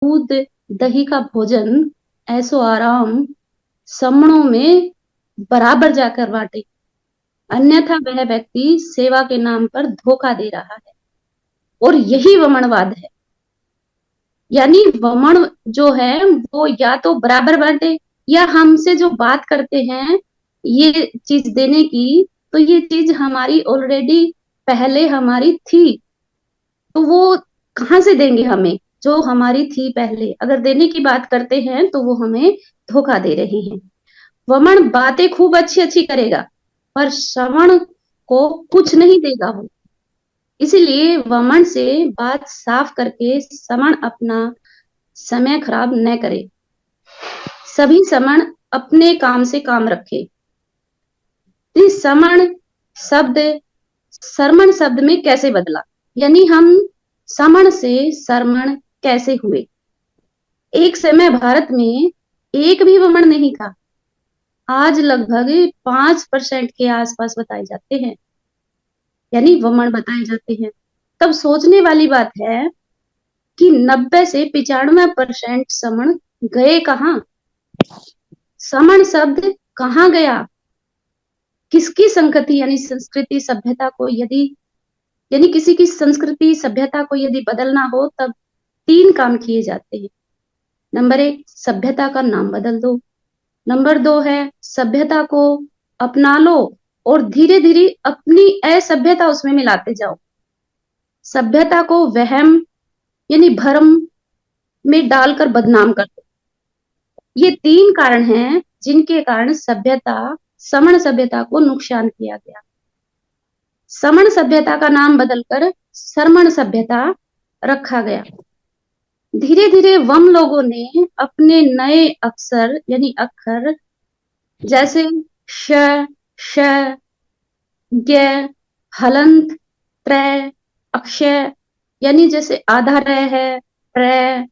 दूध दही का भोजन ऐसो आराम समणों में बराबर जाकर बांटे, अन्यथा वह व्यक्ति सेवा के नाम पर धोखा दे रहा है और यही वमनवाद है। यानी वमन जो है वो या तो बराबर बांटे, या हमसे जो बात करते हैं ये चीज देने की, तो ये चीज हमारी ऑलरेडी पहले हमारी थी, तो वो कहाँ से देंगे हमें, जो हमारी थी पहले। अगर देने की बात करते हैं तो वो हमें धोखा दे रहे हैं। वमन बातें खूब अच्छी अच्छी करेगा पर श्रवण को कुछ नहीं देगा वो। इसलिए वमन से बात साफ करके श्रवण अपना समय खराब न करे। सभी श्रवण अपने काम से काम रखे। श्रवण शब्द सरमण शब्द में कैसे बदला, यानी हम श्रवण से सरमण कैसे हुए। एक समय भारत में एक भी वमन नहीं था, आज लगभग 5% के आसपास बताए जाते हैं, यानी वमन बताए जाते हैं। तब सोचने वाली बात है कि 90 से 95% श्रवण गए कहाँ, श्रवण शब्द कहाँ गया, किसकी संगति यानी संस्कृति सभ्यता को यदि यानी किसी की संस्कृति सभ्यता को यदि बदलना हो तब 3 काम किए जाते हैं। नंबर 1, सभ्यता का नाम बदल दो। नंबर 2 है सभ्यता को अपना लो और धीरे धीरे अपनी असभ्यता उसमें मिलाते जाओ। सभ्यता को वहम यानी भ्रम में डालकर बदनाम कर दो। ये 3 कारण हैं जिनके कारण श्रवण सभ्यता को नुकसान किया गया। श्रवण सभ्यता का नाम बदलकर सरमण सभ्यता रखा गया। धीरे धीरे वम लोगों ने अपने नए अक्षर यानी अक्षर जैसे श, श, ग, हलंत, त्रय, अक्षय यानी जैसे आधा र है, प्र,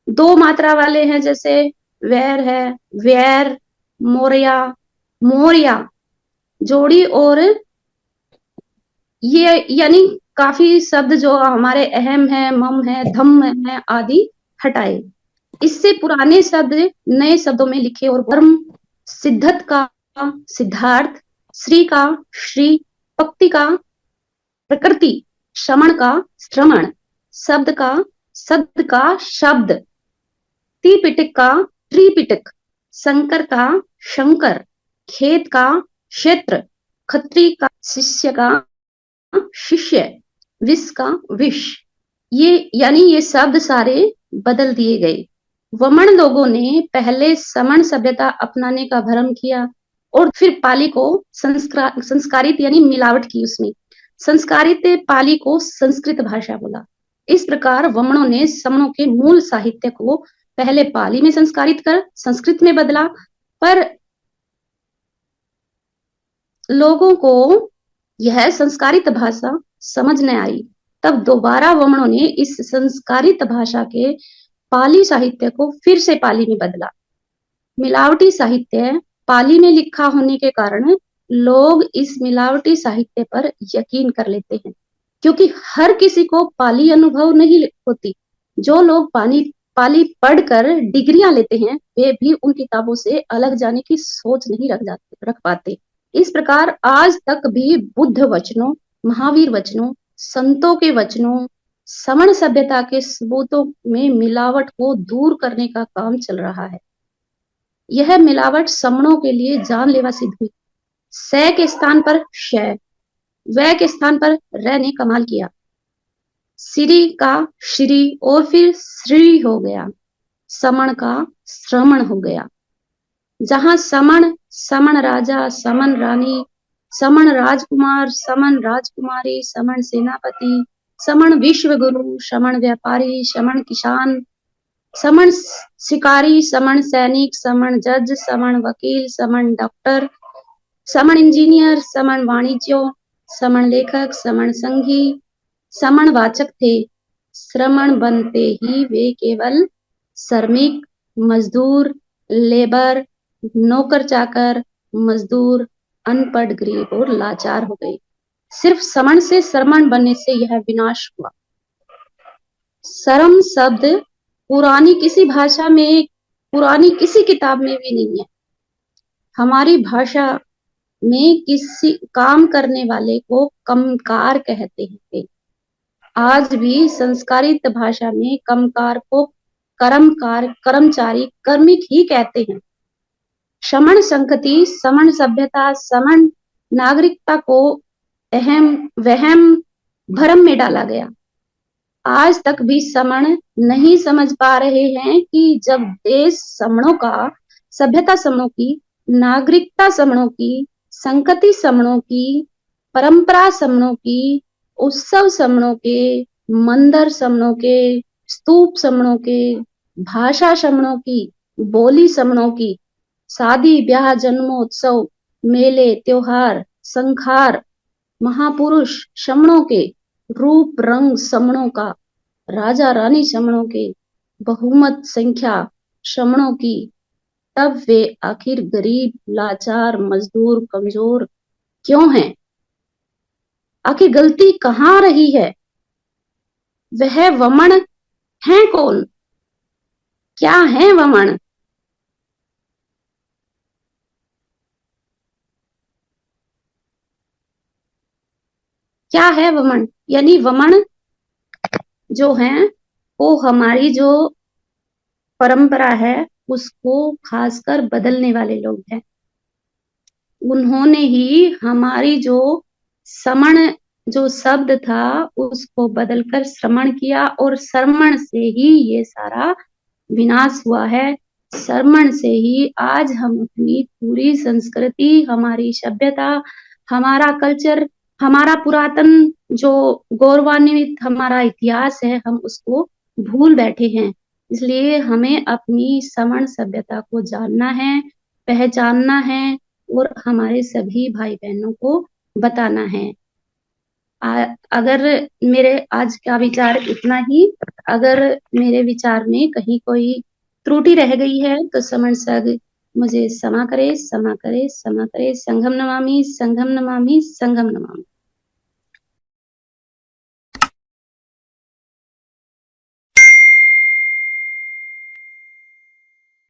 2 मात्रा वाले हैं जैसे वैर है, वैर, मोरिया, मोरिया जोड़ी, और ये यानी काफी शब्द जो हमारे अहम है, मम है, धम है आदि हटाए। इससे पुराने शब्द नए शब्दों में लिखे और वर्म, सिद्धत का सिद्धार्थ, श्री का श्री, पक्ति का प्रकृति, श्रमण का श्रमण, शब्द का शब्द, त्रिपिटक का त्रिपिटक, शंकर का शंकर, खेत का क्षेत्र, खत्री का शिष्य का शिष्य, विष का विष। ये यानी ये शब्द सारे बदल दिए गए। वमन लोगों ने पहले समण सभ्यता अपनाने का भ्रम किया और फिर पाली को संस्कारित यानी मिलावट की, उसमें संस्कारित पाली को संस्कृत भाषा बोला। इस प्रकार वमनों ने समणों के मूल साहित्य को पहले पाली में संस्कारित कर संस्कृत में बदला, पर लोगों को यह संस्कारित भाषा समझ न आई। तब दोबारा वमनों ने इस संस्कारित भाषा के पाली साहित्य को फिर से पाली में बदला। मिलावटी साहित्य पाली में लिखा होने के कारण लोग इस मिलावटी साहित्य पर यकीन कर लेते हैं, क्योंकि हर किसी को पाली अनुभव नहीं होती। जो लोग पाली पढ़कर डिग्रियां लेते हैं वे भी उन किताबों से अलग जाने की सोच नहीं रख पाते। इस प्रकार आज तक भी बुद्ध वचनों, महावीर वचनों, संतों के वचनों, समण सभ्यता के सबूतों में मिलावट को दूर करने का काम चल रहा है। यह मिलावट समणों के लिए जानलेवा सिद्ध हुई। स के स्थान पर श, व के स्थान पर र ने कमाल किया। श्री का श्री और फिर श्री हो गया, समण का श्रमण हो गया। जहां समण, समण राजा, समन रानी, समण राजकुमार, समन राजकुमारी, समण सेनापति, समण विश्व गुरु, समण व्यापारी, समण किसान, समण शिकारी, समण सैनिक, समण जज, समण वकील, समण डॉक्टर, समण इंजीनियर, समण वाणिज्यों, समण लेखक, समण संघी, समण वाचक थे। श्रमण बनते ही वे केवल श्रमिक, मजदूर, लेबर, नौकर चाकर, मजदूर, अनपढ़, गरीब और लाचार हो गए। सिर्फ समण से श्रमण बनने से यह विनाश हुआ। श्रम शब्द पुरानी किसी भाषा में, पुरानी किसी किताब में भी नहीं है। हमारी भाषा में किसी काम करने वाले को कमकार कहते थे। आज भी संस्कारित भाषा में कमकार को कर्मकार, कर्मचारी, कर्मिक ही कहते हैं। श्रमण संस्कृति, श्रमण सभ्यता, श्रमण नागरिकता को अहम वहम भरम में डाला गया। आज तक भी श्रमण नहीं समझ पा रहे हैं कि जब देश श्रमणों का, सभ्यता श्रमणों की, नागरिकता श्रमणों की, संस्कृति श्रमणों की, परंपरा श्रमणों की, उत्सव श्रमणों के, मंदिर श्रमणों के, स्तूप श्रमणों के, भाषा श्रमणों की, बोली श्रमणों की, शादी ब्याह, जन्मोत्सव, मेले, त्योहार, संखार, महापुरुष श्रमणों के, रूप रंग श्रमणों का, राजा रानी श्रमणों के, बहुमत संख्या श्रमणों की, तब वे आखिर गरीब, लाचार, मजदूर, कमजोर क्यों हैं? आखिर गलती कहाँ रही है? वह वमन है कौन? क्या है वमन? क्या है वमन? यानी वमन जो है वो हमारी जो परंपरा है उसको खासकर बदलने वाले लोग हैं। उन्होंने ही हमारी जो समण जो शब्द था उसको बदलकर श्रमण किया, और श्रमण से ही ये सारा विनाश हुआ है। श्रमण से ही आज हम अपनी पूरी संस्कृति, हमारी सभ्यता, हमारा कल्चर, हमारा पुरातन जो गौरवान्वित हमारा इतिहास है, हम उसको भूल बैठे हैं। इसलिए हमें अपनी श्रमण सभ्यता को जानना है, पहचानना है, और हमारे सभी भाई बहनों को बताना है। अगर मेरे आज का विचार इतना ही, अगर मेरे विचार में कहीं कोई त्रुटि रह गई है तो समण सग मुझे क्षमा करे, क्षमा करे, क्षमा करे। संघम नमामि, संघम नमामि, संघम नमामि।